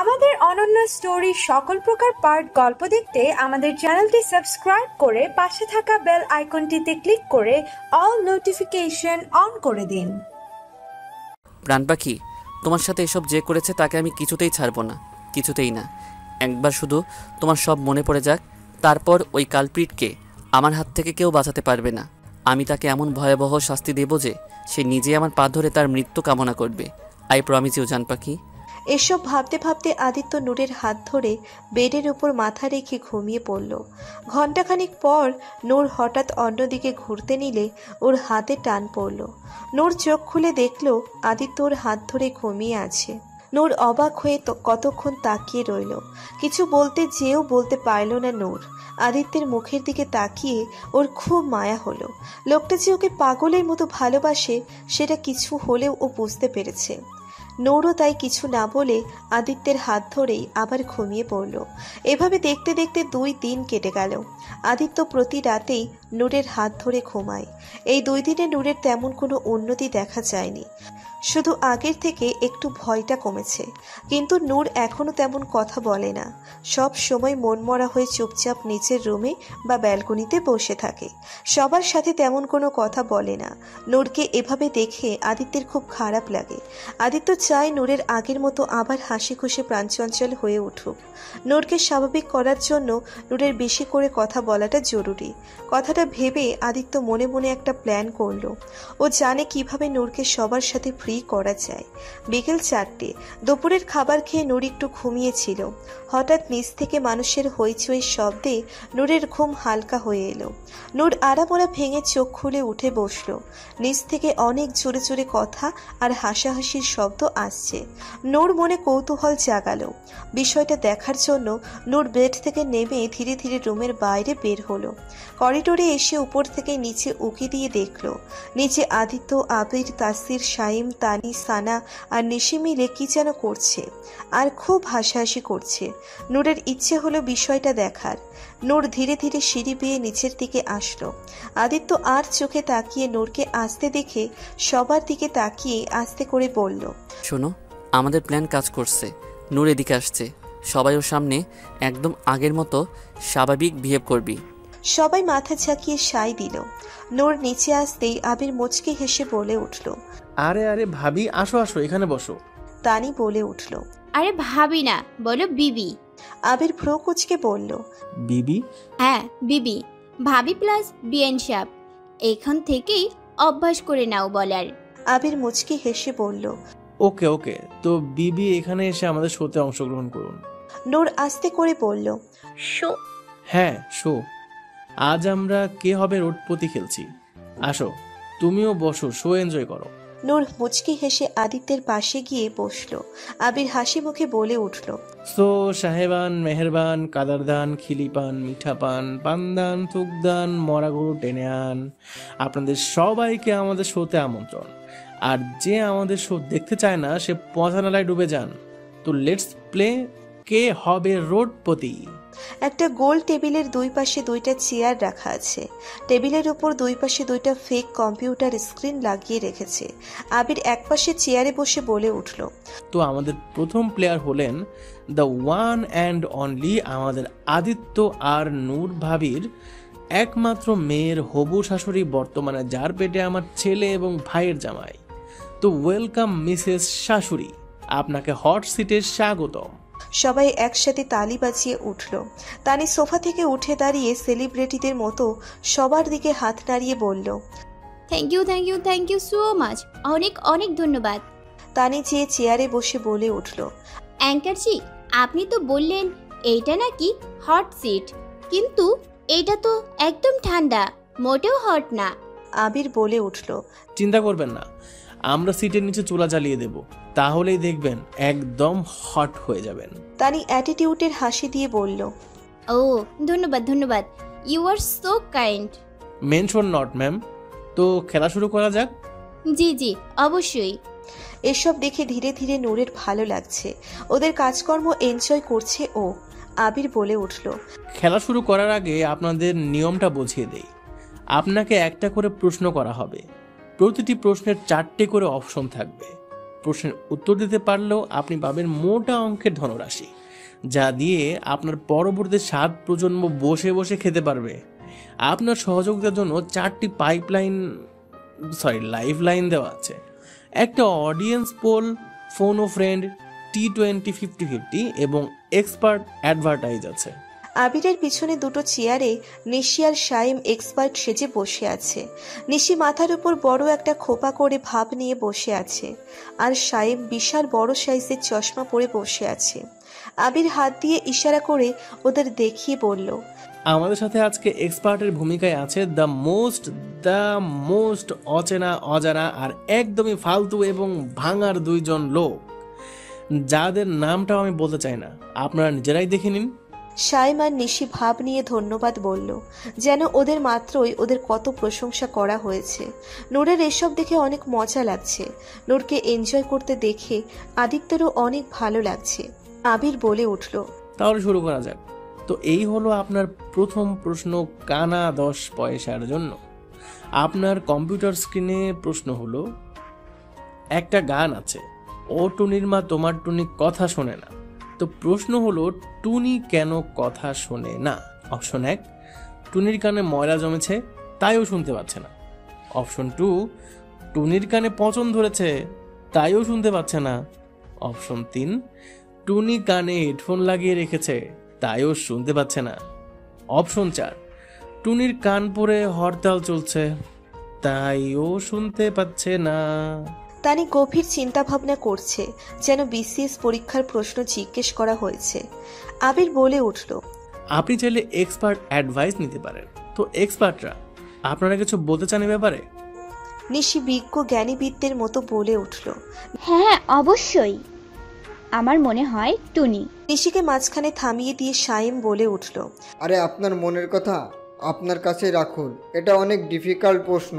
আমাদের অনন্য স্টোরি সকল প্রকার পার্ট গল্প দেখতে আমাদের চ্যানেলটি সাবস্ক্রাইব করে পাশে থাকা বেল আইকনটিতে ক্লিক করে অল নোটিফিকেশন অন করে দিন। প্রাণ পাখি, তোমার সাথে এসব যে করেছে তাকে আমি কিছুতেই ছাড়ব না, কিছুতেই না। একবার শুধু তোমার সব মনে পড়ে যাক, তারপর ওই কালপ্রিটকে আমার হাত থেকে কেউ বাঁচাতে পারবে না। আমি তাকে এমন ভয়াবহ শাস্তি দেব যে সে নিজে আমার পা ধরে তার মৃত্যু কামনা করবে। আই প্রমিস ইউ জান পাখি। এসব ভাবতে ভাবতে আদিত্য নূরের হাত ধরে বেডের উপর মাথা রেখে ঘুমিয়ে পড়ল। ঘণ্টাখানিক পর নূর হঠাৎ অন্যদিকে ঘুরতে নিলে ওর হাতে টান পড়ল। নূর চোখ খুলে দেখল আদিত্য ওর হাত ধরে ঘুমিয়ে আছে। নূর অবাক হয়ে কতক্ষণ তাকিয়ে রইল, কিছু বলতে যেও বলতে পারল না নূর। আদিত্যের মুখের দিকে তাকিয়ে ওর খুব মায়া হলো। লোকটা যে ওকে পাগলের মতো ভালোবাসে সেটা কিছু হলেও ও বুঝতে পেরেছে। নূরও তাই কিছু না বলে আদিত্যের হাত ধরেই আবার ঘুমিয়ে পড়ল। এভাবে দেখতে দেখতে 2 দিন কেটে গেল। আদিত্য প্রতি রাতেই নূরের হাত ধরে ঘুমায়। এই 2 দিনে নূরের তেমন কোনো উন্নতি দেখা যায়নি, শুধু আগের থেকে একটু ভয়টা কমেছে। কিন্তু নূর এখনো তেমন কথা বলে না, সব সময় মনমরা হয়ে চুপচাপ নিচের রুমে বা ব্যালকনিতে বসে থাকে। সবার সাথে তেমন কোনো কথা বলে না। নূরকে এভাবে দেখে আদিত্যের খুব খারাপ লাগে। আদিত্য চায় নূরের আগের মতো আবার হাসি খুশি প্রাণচঞ্চল হয়ে উঠুক। নূরকে স্বাভাবিক করার জন্য নূরের বেশি করে কথা বলাটা জরুরি। কথাটা ভেবে আদিত্য মনে মনে একটা প্ল্যান করলো। ও জানে কিভাবে নূরকে সবার সাথে ফ্রি করা যায়। বিকেল 4টে, দুপুরের খাবার খেয়ে নূর একটু ঘুমিয়েছিল। হঠাৎ নিচ থেকে মানুষের হইচই শব্দে নূরের ঘুম হালকা হয়ে এলো। নূর আড়ামোড়া ভেঙে চোখ খুলে উঠে বসলো। নিচ থেকে অনেক জোরে জোরে কথা আর হাসাহাসির শব্দ আসছে। নূর মনে কৌতূহল জাগালো। বিষয়টা দেখার জন্য নূর বেড থেকে নেমে ধীরে ধীরে রুমের বাইরে বের হলো। করিডোরে এসে উপর থেকে নিচে উকি দিয়ে দেখলো নিচে আদিত্য, আবির, তাসির, শাইম, তানি, সানা আর নিশি মিলে কি যেন করছে আর খুব হাসাহাসি করছে। নূরের ইচ্ছে হলো বিষয়টা দেখার। নূর ধীরে ধীরে সিঁড়ি বেয়ে নিচের দিকে আসলো। আদিত্য আর চোখে তাকিয়ে নূরকে আসতে দেখে সবার দিকে তাকিয়ে আস্তে করে বলল, শোনো, আমাদের প্ল্যান কাজ করছে। নূর এদিকে আসছে, সবাই ওর সামনে একদম আগের মতো স্বাভাবিক বিহেভ করবি। সবাই মাথা ঝাঁকিয়ে সাই দিল। নূর নিচে আসতেই আবির মুচকি হেসে বলে উঠল, আরে আরে ভাবি, আসো আসো, এখানে বসো। তানি বলে উঠল, আরে ভাবি না, বলো বিবি। আবির ভ্রু কুচকে বলল, বিবি? হ্যাঁ বিবি, ভাবি প্লাস বিএন সাহেব। এখান থেকেই অভ্যাস করে নাও বলার। আবির মুচকি হেসে বলল, ওকে ওকে, তো বিবি এখানে এসে আমাদের শোতে অংশগ্রহণ করুন। নূর আস্তে করে বলল, শো? হ্যাঁ শো। আজ আমরা কে হবে রোডপতি খেলছি। আসো, তুমিও বসো, শো এনজয় করো। নূর মুচকি হেসে আদিত্যের পাশে গিয়ে বসলো। আবির হাসি মুখে বলে উঠল, সো সাহেবান, মেহেরবান, কাদারদান, খিলিপান, মিঠাপান, পানদান, থুকদান, মরা গরু টেনে আন। আপনাদের সবাইকে আমাদের শোতে আমন্ত্রণ। আর যে আমাদের শো দেখতে চায় না সে পচানালায় ডুবে যান। তো লেটস প্লে কে হবে রোডপতি। একটা গোল টেবিলের 2 পাশে 2টা চেয়ার রাখা আছে। টেবিলের উপর 2 পাশে 2টা ফেক কম্পিউটার স্ক্রিন লাগিয়ে রেখেছে। আবির এক পাশে চেয়ারে বসে বলে উঠল, তো আমাদের প্রথম প্লেয়ার হলেন দ্য ওয়ান অ্যান্ড অনলি আমাদের আদিত্য আর নূর ভাবির একমাত্র মেয়ের হবু শাশুড়ি, বর্তমানে যার পেটে আমার ছেলে এবং ভাইয়ের জামাই। তো ওয়েলকাম মিসেস শাশুড়ি, আপনাকে হট সিটে স্বাগতম। সবাই একসাথে তালি বাজিয়ে উঠল। তানি সোফা থেকে উঠে দাঁড়িয়ে সেলিব্রিটিদের মতো সবার দিকে হাত নাড়িয়ে বলল, thank you thank you thank you so much, অনেক অনেক ধন্যবাদ। তানি যে চেয়ারে বসে বলে উঠল, অ্যাঙ্কারজি, আপনি তো বললেন এইটা নাকি হট সিট, কিন্তু এইটা তো একদম ঠান্ডা, মোটেও হট না। আবির বলে উঠল, চিন্তা করবেন না, আমরা সিটের নিচে চুলা জ্বালিয়ে দেব, তাহলেই দেখবেন একদম হট হয়ে যাবেন। তানি অ্যাটিটিউডের হাসি দিয়ে বলল, ও ধন্যবাদ ধন্যবাদ, you are so kind. Mention not ma'am. তো খেলা শুরু করা যাক। জি জি অবশ্যই। এসব দেখে ধীরে ধীরে নূরের ভালো লাগছে। ওদের কাজকর্ম এনজয় করছে ও। আবির বলে উঠল, খেলা শুরু করার আগে আপনাদের নিয়মটা বুঝিয়ে দেই। আপনাকে একটা করে প্রশ্ন করা হবে। প্রতিটি প্রশ্নের 4টে করে অপশন থাকবে। প্রশ্নের উত্তর দিতে পারলেও আপনি পাবেন মোটা অঙ্কের ধনরাশি, যা দিয়ে আপনার পরবর্তী 7 প্রজন্ম বসে বসে খেতে পারবে। আপনার সহযোগিতার জন্য 4টি লাইফ লাইন দেওয়া আছে। একটা অডিয়েন্স পোল, ফোন ও ফ্রেন্ড, T20 50-50 এবং এক্সপার্ট অ্যাডভার্টাইজ আছে। আবিরের পিছনে দুটো চেয়ারে নিশি আর শাইম এক্সপার্ট সেজে বসে আছে। নিশি মাথার উপর বড় একটা খোপা করে ভাব নিয়ে বসে আছে, আর শাইম বিশাল বড় সাইজের চশমা পরে বসে আছে। আবির হাত দিয়ে ইশারা করে ওদের দেখিয়ে বলল, আমাদের সাথে আজকে এক্সপার্টের ভূমিকায় আছে দ্য মোস্ট অচেনা, অজানা আর একদমই ফালতু এবং ভাঙার 2 জন লোক, যাদের নামটাও আমি বলতে চাই না, আপনারা নিজেরাই দেখে নিন। শাইম আর নিশি ভাব নিয়ে ধন্যবাদ বলল, যেন ওদের মাত্রই ওদের কত প্রশংসা করা হয়েছে। নূরের এসব দেখে অনেক মজা লাগছে। নূরকে এনজয় করতে দেখে আদিত্যেরও অনেক ভালো লাগছে। আবির বলে উঠল, তাহলে শুরু করা যাক। তো এই হলো আপনার প্রথম প্রশ্ন, কানা 10 পয়সার জন্য। আপনার কম্পিউটার স্ক্রিনে প্রশ্ন হলো, একটা গান আছে, ও টুনির মা তোমার টুনি কথা শোনে না। তো প্রশ্ন হলো, টুনি কেন কথা শোনে না? অপশন 1, টুনির কানে ময়লা জমেছে, তাইও শুনতে পাচ্ছে না। অপশন 2, টুনির কানে পচন ধরেছে, তাইও শুনতে পাচ্ছে না। অপশন 3, টুনি কানে হেডফোন লাগিয়ে রেখেছে, তাইও শুনতে পাচ্ছে না। অপশন 4, টুনির কান পরে হরতাল চলছে, তাইও শুনতে পাচ্ছে না। তানি গভীর চিন্তা ভাবনা করছে, যেন BCS পরীক্ষার প্রশ্ন জিজ্ঞেস করা হয়েছে। আবির বলে উঠল, আপনি চাইলে এক্সপার্ট অ্যাডভাইস নিতে পারেন। তো এক্সপার্টরা আপনারা কিছু বলতে চান এ ব্যাপারে? নিশি বিজ্ঞ জ্ঞানীবিদদের মতো বলে উঠল, হ্যাঁ অবশ্যই, আমার মনে হয় টুনি। নিশিকে মাঝখানে থামিয়ে দিয়ে শাইম বলে উঠল, আরে আপনার মনের কথা আপনার কাছে রাখুন, এটা অনেক ডিফিকাল্ট প্রশ্ন।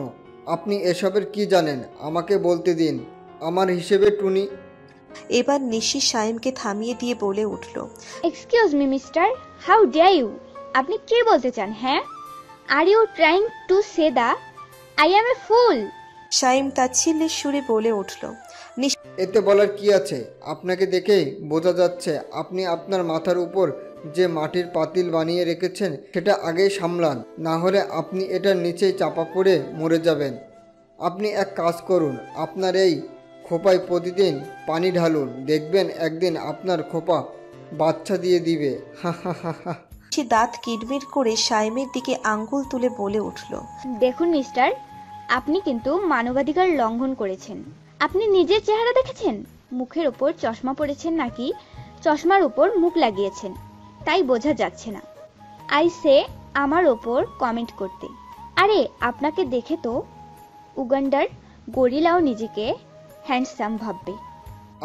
আপনি এসবের কি জানেন আমাকে বলতে দিন। আমার হিসেবে টুনি। এবার নিশি শাইমকে থামিয়ে দিয়ে বলে উঠল, excuse me mister, how dare you? আপনি কি বলতে চান? হ্যাঁ, are you trying to say that I am a fool? Shaim তাচ্ছিল্যের সুরে বলে উঠল, এতে বলার কি আছে? আপনাকে দেখেই বোঝা যাচ্ছে আপনি আপনার মাথার উপর যে মাটির পাতিল বানিয়ে রেখেছেন সেটা আগেই সামলান, না হলে আপনি এটার নিচেই চাপা পড়ে মরে যাবেন। আপনি এক কাজ করুন, আপনার এই খোপায় প্রতিদিন পানি ঢালুন, দেখবেন একদিন আপনার খোপা বাচ্চা দিয়ে দিবে। হা হা হা হা। সে দাঁত কিড়মিড় করে শাইমের দিকে আঙ্গুল তুলে বলে উঠল, দেখুন মিস্টার, আপনি কিন্তু মানবাধিকার লঙ্ঘন করেছেন। আপনি নিজের চেহারা দেখেছেন? মুখের ওপর চশমা পরেছেন নাকি চশমার উপর মুখ লাগিয়েছেন তাই বোঝা যাচ্ছে না। আইসে আমার ওপর কমেন্ট করতে। আরে আপনাকে দেখে তো উগান্ডার গরিলাও নিজেকে হ্যান্ডসাম ভাববে।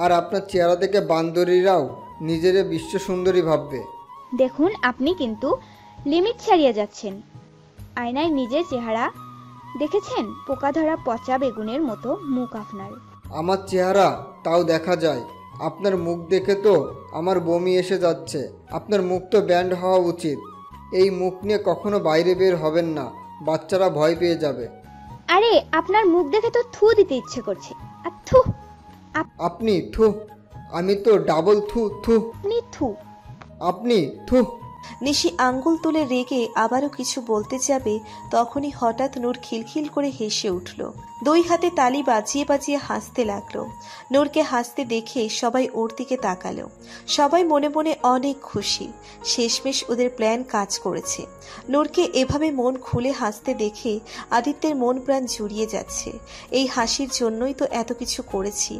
আর আপনার চেহারা দেখে বান্দরীরাও নিজেরে বিশ্ব সুন্দরী ভাববে। দেখুন আপনি কিন্তু লিমিট ছাড়িয়ে যাচ্ছেন। আয়নায় নিজের চেহারা দেখেছেন? পোকা ধরা পচা বেগুনের মতো মুখ আপনার। আমার চেহারা তাও দেখা যায়, আপনার মুখ দেখে তো আমার বমি এসে যাচ্ছে। আপনার মুখ তো ব্যান্ড হওয়া উচিত। এই মুখ নিয়ে কখনো বাইরে বের হবেন না, বাচ্চারা ভয় পেয়ে যাবে। আরে আপনার মুখ দেখে তো থু দিতে ইচ্ছে করছে। আর থু, আপনি থু, আমি তো ডাবল থু থু। আপনি থু। আপনি থু। নিশি আঙ্গুল তুলে রেগে আবারও কিছু বলতে যাবে, তখনই হঠাৎ নূর খিলখিল করে হেসে উঠল। 2 হাতে তালি বাজিয়ে বাজিয়ে হাসতে লাগলো। নূরকে হাসতে দেখে সবাই ওর দিকে তাকালো। সবাই মনে মনে অনেক খুশি, শেষমেশ ওদের প্ল্যান কাজ করেছে। নূরকে এভাবে মন খুলে হাসতে দেখে আদিত্যের মন প্রাণ জুড়িয়ে যাচ্ছে। এই হাসির জন্যই তো এত কিছু করেছি।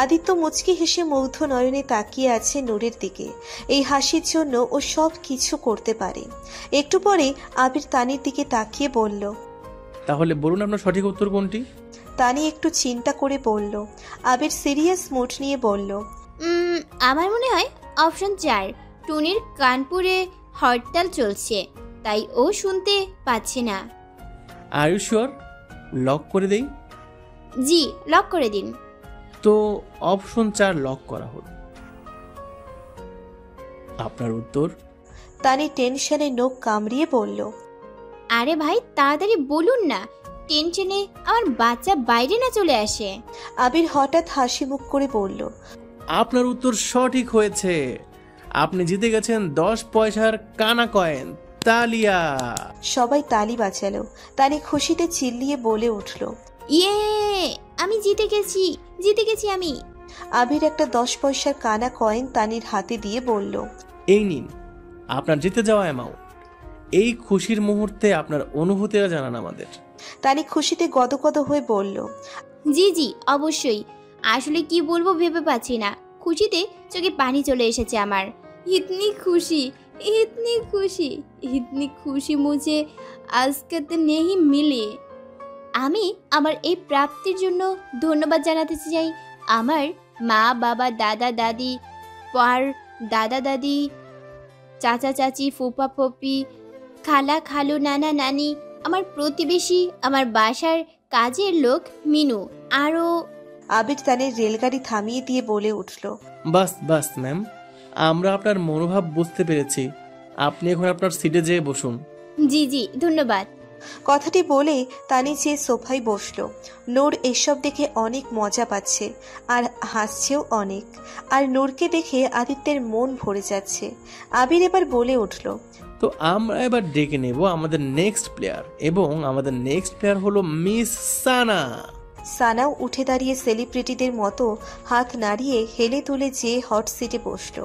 আদিত্য মুচকি হেসে মুগ্ধ নয়নে তাকিয়ে আছে নূরের দিকে। এই হাসির জন্য ও সব কিছু করতে পারে। একটু পরে আবির তানির দিকে তাকিয়ে বলল, তাহলে বলুন আপনার সঠিক উত্তর কোনটি? তানি একটু চিন্তা করে বলল। আবির সিরিয়াস মুড নিয়ে বলল, আমার মনে হয় অপশন 4, টুনির কানপুরে হরতাল চলছে তাই ও শুনতে পাচ্ছে না। Are you sure? লক করে দেই? জি, লক করে দিন। তো অপশন 4 লক করা হলো। আপনার উত্তর? তানি টেনশনে নখ কামড়িয়ে বলল, আরে ভাই তাড়াতাড়ি বলুন না, টেনশনে আমার বাচ্চা বাইরে না চলে আসে। আবির হঠাৎ হাসি মুখ করে বলল, আপনার উত্তর সঠিক হয়েছে। আপনি জিতে গেছেন 10 পয়সার কানা কয়েন। তালিয়া! সবাই তালি বাজালো। তানি খুশিতে চিল্লিয়ে বলে উঠল, ইয়ে, আমি জিতে গেছি আমি। আবির একটা 10 পয়সার কানা কয়েন তানির হাতে দিয়ে বলল, এই নিন আপনার জিতে যাওয়া অ্যামাউন্ট। এই খুশির মুহূর্তে আপনার অনুভূতিটা জানান আমাদের। তানি খুশিতে গদগদ হয়ে বলল, জি অবশ্যই। আসলে কি বলবো ভেবে পাচ্ছি না। খুশিতে চোখে পানি চলে এসেছে আমার। ইতনি খুশি মুঝে আজকে নেহি মিলে। আমি আমার এই প্রাপ্তির জন্য ধন্যবাদ জানাতে চাই আমার মা বাবা, দাদা দাদি, দাদা দাদি, চাচা চাচি, ফুপা ফুপি, খালা খালু, নানা নানি, আমার প্রতিবেশী, আমার বাসার কাজের লোক মিনু, আরও। আবির তানির রেলগাড়ি থামিয়ে দিয়ে বলে উঠল, বাস ম্যাম, আমরা আপনার মনোভাব বুঝতে পেরেছি। আপনি এখন আপনার সিটে যেয়ে বসুন। জি ধন্যবাদ। কথাটি বলে তানি যে সোফায় বসলো। নূর এসব দেখে অনেক মজা পাচ্ছে আর হাসছেও অনেক। আর নূরকে দেখে আদিত্যের মন ভরে যাচ্ছে। আবির এবার বলে উঠল, তো আমরা এবার ডেকে নেব আমাদের নেক্সট প্লেয়ার, এবং আমাদের নেক্সট প্লেয়ার হলো মিস সানা। সানাও উঠে দাঁড়িয়ে সেলিব্রিটিদের মতো হাত নাড়িয়ে হেলে তুলে যে হট সিটে বসলো।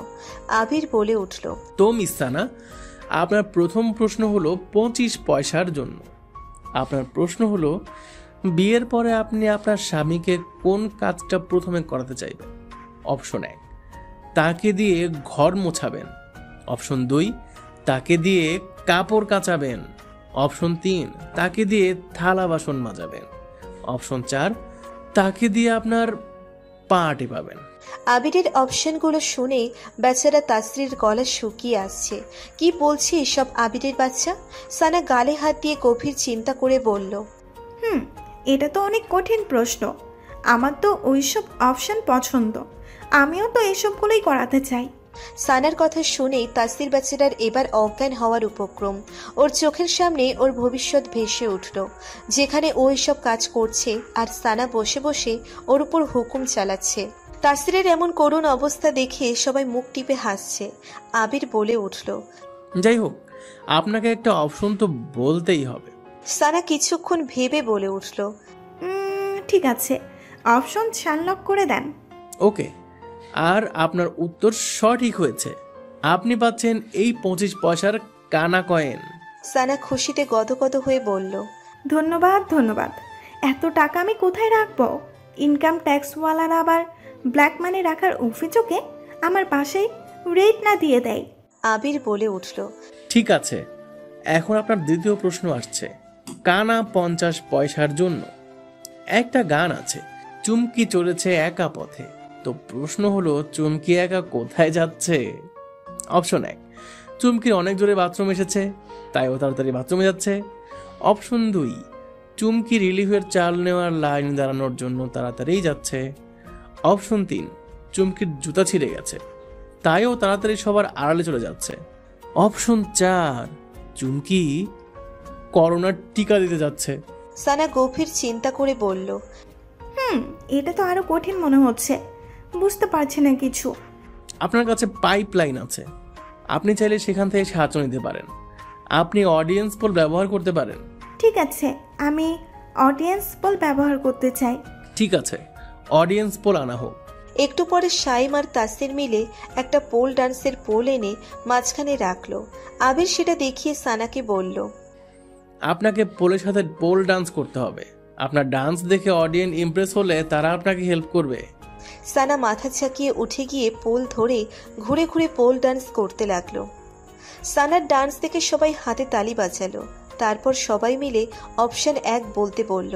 আবির বলে উঠল, তো মিস সানা, আপনার প্রথম প্রশ্ন হলো 25 পয়সার জন্য। আপনার প্রশ্ন হলো, বিয়ের পরে আপনি আপনার স্বামীকে কোন কাজটা প্রথমে করাতে চাইবেন? অপশন 1, তাকে দিয়ে ঘর মোছাবেন। অপশন 2, তাকে দিয়ে কাপড় কাচাবেন। অপশন 3, তাকে দিয়ে থালা বাসন মাজাবেন। অপশন 4, তাকে দিয়ে আপনার পা টিপাবেন। আবিরের অপশনগুলো শুনে বেচারা তাসরির গলা শুকিয়ে আসছে। কি বলছে এসব আবিরের বাচ্চা? সানা গালে হাত দিয়ে গভীর চিন্তা করে বলল, এটা তো অনেক কঠিন প্রশ্ন। আমার তো ওইসব অপশন পছন্দ, আমিও তো এসবগুলোই করাতে চাই। সানার কথা শুনেই তাসরির বেচারার এবার অজ্ঞান হওয়ার উপক্রম। ওর চোখের সামনে ওর ভবিষ্যৎ ভেসে উঠল, যেখানে ও এসব কাজ করছে আর সানা বসে বসে ওর উপর হুকুম চালাচ্ছে। তাসরিরের এমন করুণ অবস্থা দেখে সবাই মুখ টিপে হাসছে। আবির বলে উঠল, যাই হোক, আপনাকে একটা অপশন তো বলতেই হবে। সানা কিছুক্ষণ ভেবে বলে উঠল, ঠিক আছে, অপশন আনলক করে দেন। ওকে, আর আপনার উত্তর সঠিক হয়েছে। আপনি পাচ্ছেন এই 25 পয়সার কানা কয়েন। সানা খুশিতে গদগদ হয়ে বলল, ধন্যবাদ। এত টাকা আমি কোথায় রাখবো? ইনকাম ট্যাক্সওয়ালারা আবার ব্ল্যাক মানি রাখার অভিযোগে আমার পাশেই রেট না দিয়ে দেয়। আবির বলে উঠল, ঠিক আছে, এখন আপনার দ্বিতীয় প্রশ্ন আসছে কানা 50 পয়সার জন্য। একটা গান আছে, চুমকি চলেছে একা পথে। তো প্রশ্ন হলো, চুমকি একা কোথায় যাচ্ছে? অপশন 1, চুমকির অনেক জোরে বাথরুম এসেছে, তাই ও তাড়াতাড়ি বাথরুমে যাচ্ছে। অপশন 2, চুমকি রিলিফের চাল নেওয়ার লাইন দাঁড়ানোর জন্য তাড়াতাড়ি যাচ্ছে। অপশন 3, চুমকির জুতা ছিঁড়ে গেছে, তাই ও তাড়াতাড়ি সবার আড়ালে চলে যাচ্ছে। অপশন 4, চুমকি করোনার টিকা দিতে যাচ্ছে। সানা গভীর চিন্তা করে বলল, এটা তো আরো কঠিন মনে হচ্ছে, বুঝতে পারছি না কিছু। আপনার কাছে পাইপ লাইন আছে, আপনি চাইলে সেখান থেকে সাহায্য নিতে পারেন। আপনি অডিয়েন্স পোল ব্যবহার করতে পারেন। ঠিক আছে, আমি অডিয়েন্স পোল ব্যবহার করতে চাই। ঠিক আছে, অডিয়েন্স পোল আনা হোক। একটু পরে শাইম আর তাসির মিলে একটা পোল ডান্সের পোল এনে মাঝখানে রাখলো। আবির সেটা দেখিয়ে সানাকে বলল, আপনাকে পোলের সাথে পোল ডান্স করতে হবে। আপনার ডান্স দেখে অডিয়েন্স ইমপ্রেস হলে তারা আপনাকে হেল্প করবে। সানা মাথা ঝাঁকিয়ে উঠে গিয়ে পোল ধরে ঘুরে ঘুরে পোল ডান্স করতে লাগলো। সানার ডান্স দেখে সবাই হাতে তালি বাজালো। তারপর সবাই মিলে অপশন 1 বলতে বলল।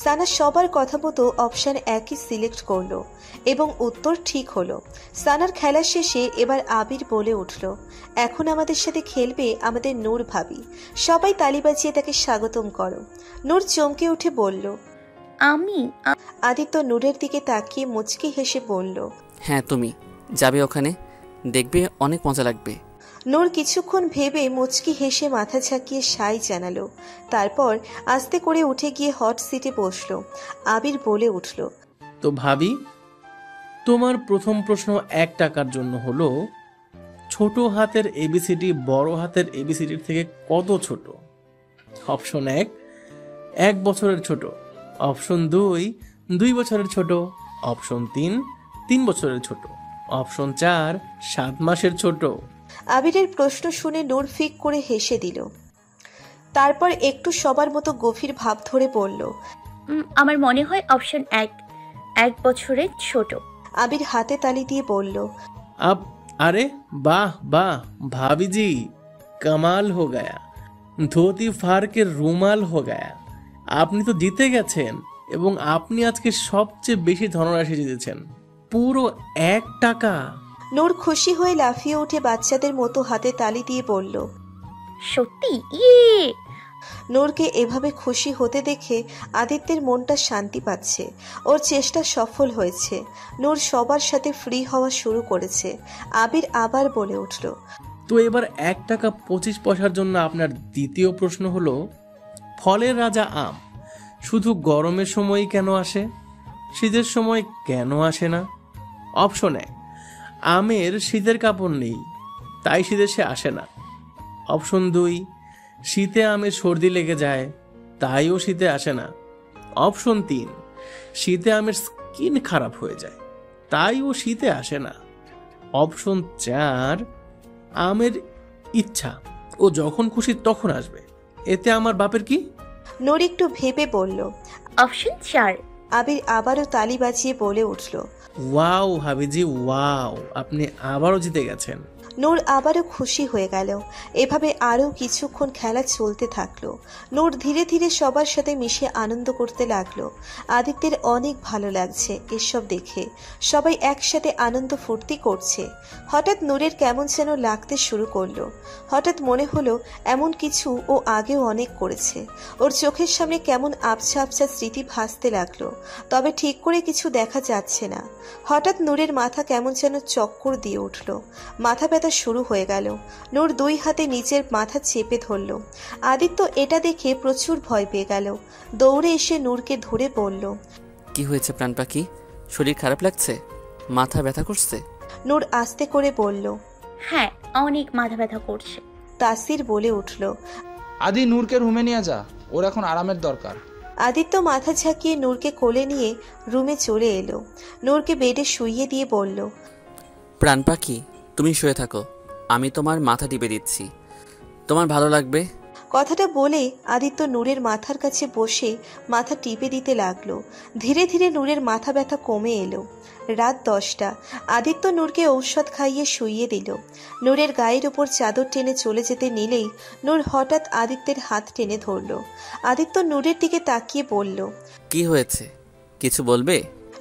সানা সবার কথা মতো অপশন 1ই সিলেক্ট করলো এবং উত্তর ঠিক হলো। সানার খেলা শেষে এবার আবির বলে উঠল, এখন আমাদের সাথে খেলবে আমাদের নূর ভাবি। সবাই তালি বাজিয়ে তাকে স্বাগতম করো। নূর চমকে উঠে বলল, আমি? আদিত্য নূরের দিকে তাকিয়ে মুচকি হেসে বলল, হ্যাঁ তুমি যাবে ওখানে, দেখবে অনেক মজা লাগবে। নূর কিছুক্ষণ ভেবে মুচকি হেসে মাথা ঝাঁকিয়ে সাই জানালো। তারপর আস্তে করে উঠে গিয়ে হট সিটে বসলো। আবির বলে উঠল, তো ভাবি, তোমার প্রথম প্রশ্ন 1 টাকার জন্য হলো, ছোট হাতের এবিসিডি বড় হাতের এবিসিডির থেকে কত ছোট? অপশন 1, 1 বছরের ছোট। অপশন 2, 2 বছরের ছোট। অপশন 3, 3 বছরের ছোট। অপশন 4, 7 মাসের ছোট। আবিরের প্রশ্ন শুনে নূর ফিক করে হেসে দিল। তারপর একটু সবার মতো গভীর ভাব ধরে বলল, আমার মনে হয় অপশন 1 বছরের ছোট। আবির হাতে তালি দিয়ে বলল, अरे वाह वाह भाभी जी, कमाल हो गया, ধোতি ফার কে রুমাল हो गया। আপনি তো জিতে গেছেন এবং আপনি আজকে সবচেয়ে বেশি ধনরাশি জিতেছেন, পুরো 1 টাকা। নূর খুশি হয়ে লাফিয়ে উঠে বাচ্চাদের মতো হাতে তালি দিয়ে বলল, সত্যি? ইয়ে! নূরকে এভাবে খুশি হতে দেখে আদিত্যের মনটা শান্তি পাচ্ছে। ওর চেষ্টা সফল হয়েছে। নূর সবার সাথে ফ্রি হওয়া শুরু করেছে। আবির আবার বলে উঠল, তো এবার 1 টাকা 25 পয়সার জন্য আপনার দ্বিতীয় প্রশ্ন হলো, ফলের রাজা আম শুধু গরমের সময়ই কেন আসে, শীতের সময় কেন আসে না? অপশন 1, আমের শীতের কাপড় নেই তাই শীতে সে আসে না। অপশন 2, শীতে আমের সর্দি লেগে যায় তাইও শীতে আসে না। অপশন 3, শীতে আমের স্কিন খারাপ হয়ে যায় তাইও শীতে আসে না। অপশন 4, আমের ইচ্ছা, ও যখন খুশি তখন আসবে, এতে আমার বাপের কি? নূর একটু ভেবে বলল, অপশন 4। আবির আবারও তালি বাজিয়ে বলে উঠল, ওয়াও হাবিজি ওয়াও, আপনি আবারও জিতে গেছেন। নূর আবারও খুশি হয়ে গেল। এভাবে আরও কিছুক্ষণ খেলা চলতে থাকলো। নূর ধীরে ধীরে সবার সাথে মিশে আনন্দ করতে লাগলো। আদিত্যের অনেক ভালো লাগছে এসব দেখে। সবাই একসাথে আনন্দ ফুর্তি করছে। হঠাৎ নূরের কেমন যেন লাগতে শুরু করলো। হঠাৎ মনে হলো এমন কিছু ও আগেও অনেক করেছে। ওর চোখের সামনে কেমন আবছা আবছা স্মৃতি ভাসতে লাগলো, তবে ঠিক করে কিছু দেখা যাচ্ছে না। হঠাৎ নূরের মাথা কেমন যেন চক্কর দিয়ে উঠল। মাথা ব্যথা শুরু হয়ে গেল। নূর 2 হাতে নিচের মাথা চেপে ধরল। আদিত্য এটা দেখে প্রচুর ভয় পেয়ে গেল। দৌড়ে এসে নূরকে ধরে বলল, কি হয়েছে প্রাণ পাখি? শরীর খারাপ লাগছে? মাথা ব্যথা করছে? নূর আস্তে করে বলল, হ্যাঁ, অনেক মাথা ব্যথা করছে। তাসির বলে উঠল, আদি নূরকে রুমে নিয়ে যা, ওর এখন আরামের দরকার। আদিত্য মাথা ঝাঁকিয়ে নূরকে কোলে নিয়ে রুমে চলে এলো। নূরকে বেডে শুইয়ে দিয়ে বলল, প্রাণ পাখি তুমি শুয়ে থাকো, আমি তোমার মাথা টিপে দিচ্ছি, তোমার ভালো লাগবে। কথাটা বলে আদিত্য নূরের মাথার কাছে বসে মাথা টিপে দিতে লাগলো। ধীরে ধীরে নূরের মাথা ব্যথা কমে এলো। রাত 10টা। আদিত্য নূরকে ঔষধ খাইয়ে শুইয়ে দিল। নূরের গায়ের ওপর চাদর টেনে চলে যেতে নিলেই নূর হঠাৎ আদিত্যের হাত টেনে ধরল। আদিত্য নূরের দিকে তাকিয়ে বলল, কি হয়েছে, কিছু বলবে?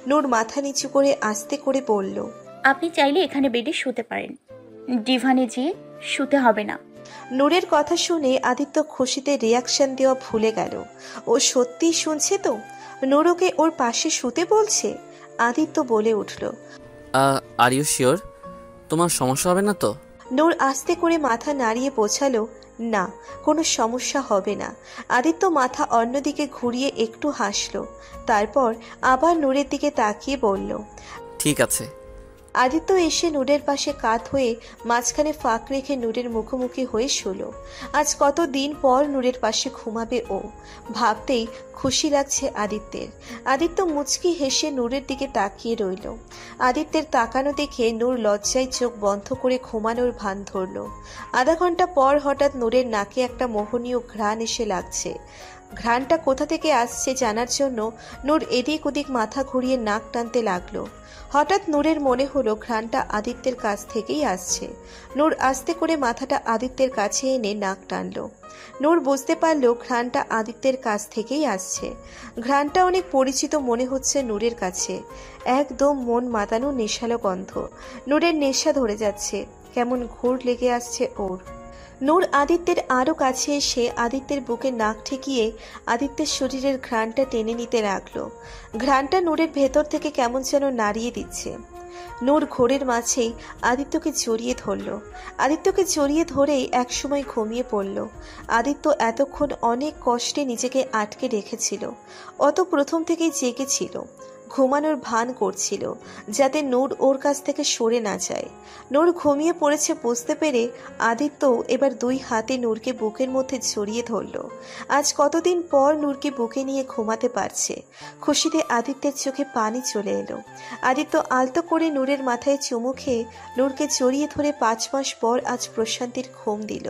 নূর মাথা নিচু করে আস্তে করে বলল, আপনি চাইলে এখানে বেডে শুতে পারেন, ডিভানে যেয়ে শুতে হবে না। নূরের কথা শুনে আদিত্য খুশিতে রিয়াকশন দেওয়া ভুলে গেল। ও সত্যিই শুনছে তো? নূর ওকে ওর পাশে শুতে বলছে। আদিত্য বলে উঠল, আর ইউ শিওর? তোমার সমস্যা হবে না তো? নূর আস্তে করে মাথা নাড়িয়ে বোঝালো, না, কোনো সমস্যা হবে না। আদিত্য মাথা অন্যদিকে ঘুরিয়ে একটু হাসল। তারপর আবার নূরের দিকে তাকিয়ে বলল, ঠিক আছে। আদিত্য এসে নূরের পাশে কাত হয়ে মাঝখানে ফাঁক রেখে নূরের মুখোমুখি হয়ে শুল। আজ কত দিন পর নূরের পাশে ঘুমাবে ও। ভাবতেই খুশি লাগছে আদিত্যের। আদিত্য মুচকি হেসে নূরের দিকে তাকিয়ে রইল। আদিত্যের তাকানো দেখে নূর লজ্জায় চোখ বন্ধ করে ঘুমানোর ভান ধরল। আধা ঘন্টা পর হঠাৎ নূরের নাকে একটা মোহনীয় ঘ্রাণ এসে লাগছে। ঘ্রাণটা কোথা থেকে আসছে জানার জন্য নূর এদিক ওদিক মাথা ঘুরিয়ে নাক টানতে লাগলো। হঠাৎ নূরের মনে হলো ঘ্রাণটা আদিত্যের কাছ থেকেই আসছে। নূর আস্তে করে মাথাটা আদিত্যের কাছে এনে নাক টানল। নূর বুঝতে পারল ঘ্রাণটা আদিত্যের কাছ থেকেই আসছে। ঘ্রাণটা অনেক পরিচিত মনে হচ্ছে নূরের কাছে। একদম মন মাতানো নেশালো গন্ধ। নূরের নেশা ধরে যাচ্ছে, কেমন ঘোর লেগে আসছে ওর। নূর আদিত্যের আরো কাছে এসে আদিত্যের বুকে নাক ঠেকিয়ে আদিত্যের শরীরের ঘ্রাণটা টেনে নিতে লাগলো। ঘ্রাণটা নূরের ভেতর থেকে কেমন যেন নাড়িয়ে দিচ্ছে। নূর ঘোরের মাঝেই আদিত্যকে জড়িয়ে ধরল। আদিত্যকে জড়িয়ে ধরেই একসময় ঘুমিয়ে পড়ল। আদিত্য এতক্ষণ অনেক কষ্টে নিজেকে আটকে রেখেছিল, অত প্রথম থেকেই জেগেছিল, ঘুমানোর ভান করছিল যাতে নূর ওর কাছ থেকে সরে না যায়। নূর ঘুমিয়ে পড়েছে বুঝতে পেরে আদিত্য এবার দুই হাতে নূরকে বুকের মধ্যে জড়িয়ে ধরল। আজ কতদিন পর নূরকে বুকে নিয়ে ঘুমাতে পারছে। খুশিতে আদিত্যের চোখে পানি চলে এলো। আদিত্য আলতো করে নূরের মাথায় চুমু খেয়ে নূরকে জড়িয়ে ধরে 5 মাস পর আজ প্রশান্তির ঘুম দিল।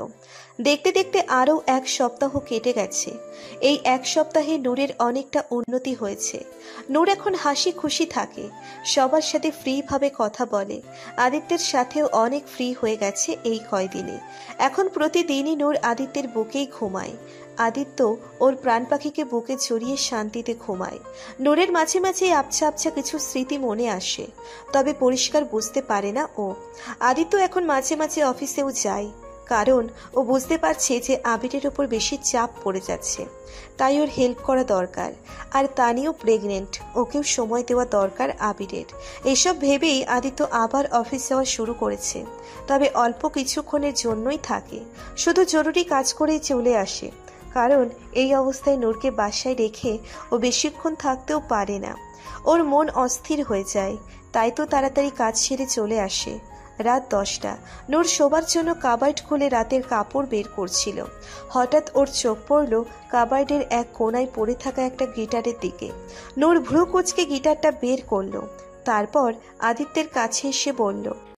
দেখতে দেখতে আরও 1 সপ্তাহ কেটে গেছে। এই 1 সপ্তাহে নূরের অনেকটা উন্নতি হয়েছে। নূর এখন হাসি খুশি থাকে, সবার সাথে ফ্রিভাবে কথা বলে। আদিত্যের সাথেও অনেক ফ্রি হয়ে গেছে এই কয়দিনে। এখন প্রতিদিনই নূর আদিত্যের বুকেই ঘুমায়। আদিত্য ওর প্রাণ পাখিকে বুকে জড়িয়ে শান্তিতে ঘুমায়। নূরের মাঝে মাঝে আবছা আবছা কিছু স্মৃতি মনে আসে, তবে পরিষ্কার বুঝতে পারে না ও। আদিত্য এখন মাঝে মাঝে অফিসেও যায়, কারণ ও বুঝতে পারছে যে আবিরের ওপর বেশি চাপ পড়ে যাচ্ছে, তাই ওর হেল্প করা দরকার। আর তানিও প্রেগনেন্ট, ওকেও সময় দেওয়া দরকার আবিরের। এসব ভেবেই আদিত্য আবার অফিস যাওয়া শুরু করেছে, তবে অল্প কিছুক্ষণের জন্যই থাকে, শুধু জরুরি কাজ করেই চলে আসে। কারণ এই অবস্থায় নূরকে বাসায় রেখে ও বেশিক্ষণ থাকতেও পারে না, ওর মন অস্থির হয়ে যায়, তাই তো তাড়াতাড়ি কাজ সেরে চলে আসে। রাত 10টা। নূর শোবার জন্য কাবার্ড খুলে রাতের কাপড় বের করছিল। হঠাৎ ওর চোখ পড়ল কাবার্ডের এক কোনায় পড়ে থাকা একটা গিটারের দিকে। নূর ভ্রু কুঁচকে গিটারটা বের করলো, তারপর আদিত্যের কাছে এসে বলল,